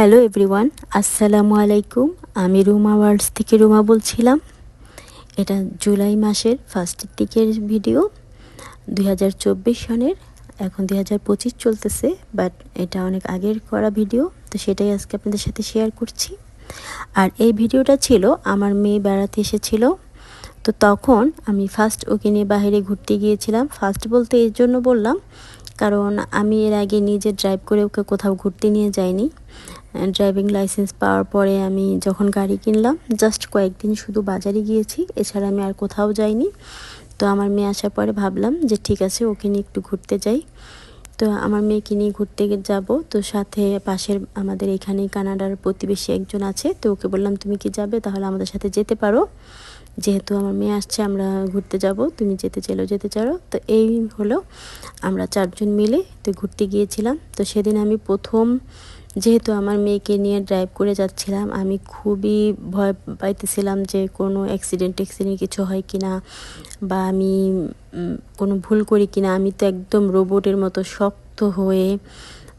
Hello everyone, আসসালামু আলাইকুম। আমি রুমা ওয়ার্ল্ডস থেকে রুমা বলছিলাম। এটা জুলাই মাসের ফার্স্টের দিকের ভিডিও, 2024 সনের। এখন 2025 চলতেছে, বাট এটা অনেক আগের করা ভিডিও, তো সেটাই আজকে আপনাদের সাথে শেয়ার করছি। আর এই ভিডিওটা ছিল আমার মেয়ে বেড়াতে এসেছিল, তো তখন আমি ফার্স্ট ওকে নিয়ে বাইরে ঘুরতে গিয়েছিলাম। ফার্স্ট বলতে এর জন্য বললাম কারণ আমি এর আগে নিজে ড্রাইভ করে ওকে কোথাও ঘুরতে নিয়ে যাইনি। ড্রাইভিং লাইসেন্স পাওয়ার পরে আমি যখন গাড়ি কিনলাম, জাস্ট কয়েকদিন শুধু বাজারে গিয়েছি, এছাড়া আমি আর কোথাও যাইনি। তো আমার মেয়ে আসার পরে ভাবলাম যে ঠিক আছে, ওকে নিয়ে একটু ঘুরতে যাই। তো আমার মেয়েকে নিয়ে ঘুরতে যাব, তো সাথে পাশের আমাদের এখানেই কানাডার প্রতিবেশী একজন আছে, তো ওকে বললাম তুমি কি যাবে, তাহলে আমাদের সাথে যেতে পারো, যেহেতু আমার মেয়ে আসছে, আমরা ঘুরতে যাব, তুমি যেতে চাইলেও যেতে চাও। তো এই হলো, আমরা চারজন মিলে তো ঘুরতে গিয়েছিলাম। তো সেদিন আমি প্রথম, যেহেতু আমার মেয়েকে নিয়ে ড্রাইভ করে যাচ্ছিলাম, আমি খুবই ভয় পাইতেছিলাম যে কোনো অ্যাক্সিডেন্ট কিছু হয় কি না, বা আমি কোনো ভুল করি কি না। আমি তো একদম রোবটের মতো শক্ত হয়ে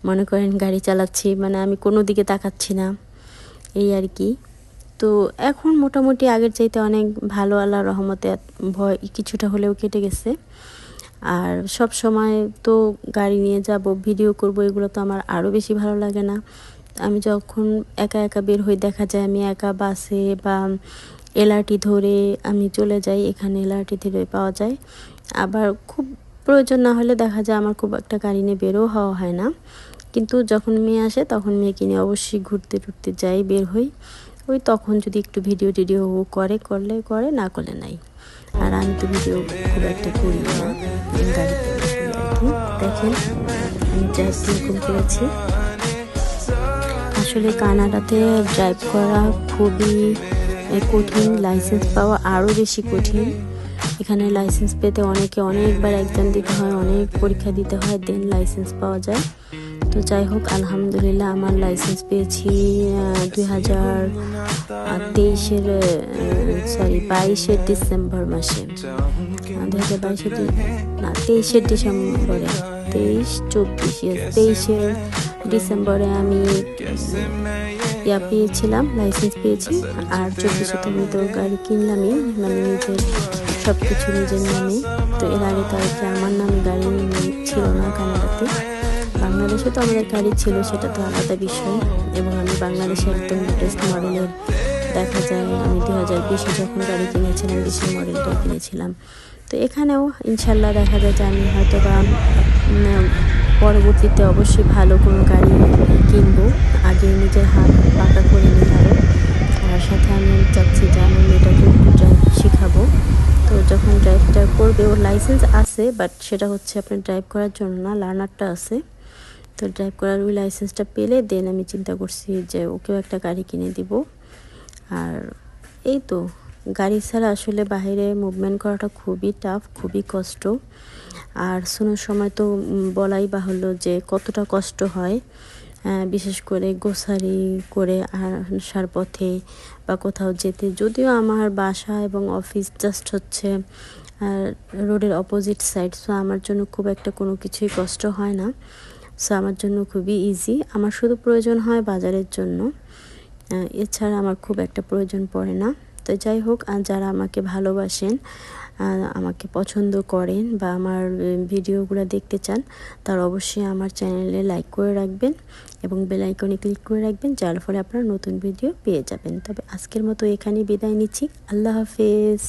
মনে করেন গাড়ি চালাচ্ছি, মানে আমি কোনো দিকে তাকাচ্ছি না, এই আর কি। তো এখন মোটামুটি আগের চাইতে অনেক ভালো, আল্লাহর রহমতে ভয় কিছুটা হলেও কেটে গেছে। আর সব সময় তো গাড়ি নিয়ে যাব, ভিডিও করব, এগুলো তো আমার আরও বেশি ভালো লাগে না। আমি যখন একা একা বের হই, দেখা যায় আমি একা বাসে বা এলআরটি ধরে আমি চলে যাই, এখানে এলআরটি ধরে পাওয়া যায়। আবার খুব প্রয়োজন না হলে দেখা যায় আমার খুব একটা গাড়ি নিয়ে বেরও হওয়া হয় না। কিন্তু যখন মেয়ে আসে তখন মেয়েকে নিয়ে অবশ্যই ঘুরতে টুরতে যাই, বের হই। ওই তখন যদি একটু ভিডিও টিডিও করলে করে, না করলে নাই। আর আমি তো ভিডিও খুব একটা করি না গাড়িতে আর কি। দেখেন আমি ড্রাইভ কীরকম করেছি। আসলে কানাডাতে ড্রাইভ করা খুবই কঠিন, লাইসেন্স পাওয়া আরও বেশি কঠিন। এখানে লাইসেন্স পেতে অনেকবার এক্সাম দিতে হয়, অনেক পরীক্ষা দিতে হয়, দেন লাইসেন্স পাওয়া যায়। তো যাই হোক, আলহামদুলিল্লাহ আমার লাইসেন্স পেয়েছি 22 ডিসেম্বর মাসে, 23 ডিসেম্বরে, 23 ডিসেম্বরে আমি পেয়েছিলাম, লাইসেন্স পেয়েছি। আর 24 আমি তো গাড়ি কিনলামই, মানে নিজের সব কিছু নিজের নামে। তো এর আগে তো আর কি আমার নামে গাড়ি ছিল না কানাডাতে। বাংলাদেশে তো আমাদের গাড়ি ছিল, সেটা তো আলাদা বিষয়। এবং আমি বাংলাদেশে একদম লেটেস্ট মডেলের, দেখা যায় আমি 2020 যখন গাড়ি কিনেছিলাম 20 মডেলটা কিনেছিলাম। তো এখানেও ইনশাল্লাহ দেখা যায় যে আমি হয়তো বা পরবর্তীতে অবশ্যই ভালো কোনো গাড়ি কিনবো, আগে নিজের হাত পাকা করে নিই আরও। আর সাথে আমি চাচ্ছি যে আমার মেয়েটাকে একটু ড্রাইভ শেখাবো। তো যখন ড্রাইভটা করবে, ওর লাইসেন্স আছে, বাট সেটা হচ্ছে আপনার ড্রাইভ করার জন্য না, লার্নারটা আছে। তো ড্রাইভ করার ওই লাইসেন্সটা পেলে দেন আমি চিন্তা করছি যে ওকেও একটা গাড়ি কিনে দিব। আর এই তো, গাড়ি ছাড়া আসলে বাইরে মুভমেন্ট করাটা খুবই টাফ, খুবই কষ্ট। আর শোনার সময় তো বলাই বাহুল্য যে কতটা কষ্ট হয়, বিশেষ করে গোছারি করে আসার পথে বা কোথাও যেতে। যদিও আমার বাসা এবং অফিস জাস্ট হচ্ছে রোডের অপোজিট সাইড, সো আমার জন্য খুব একটা কোনো কিছুই কষ্ট হয় না। সো আমার জন্য খুবই ইজি। আমার শুধু প্রয়োজন হয় বাজারের জন্য, এছাড়া আমার খুব একটা প্রয়োজন পড়ে না। তো যাই হোক, আর যারা আমাকে ভালোবাসেন, আমাকে পছন্দ করেন বা আমার ভিডিওগুলো দেখতে চান, তারা অবশ্যই আমার চ্যানেলে লাইক করে রাখবেন এবং বেল আইকনে ক্লিক করে রাখবেন, যার ফলে আপনারা নতুন ভিডিও পেয়ে যাবেন। তবে আজকের মতো এখানেই বিদায় নিচ্ছি। আল্লাহ হাফেজ।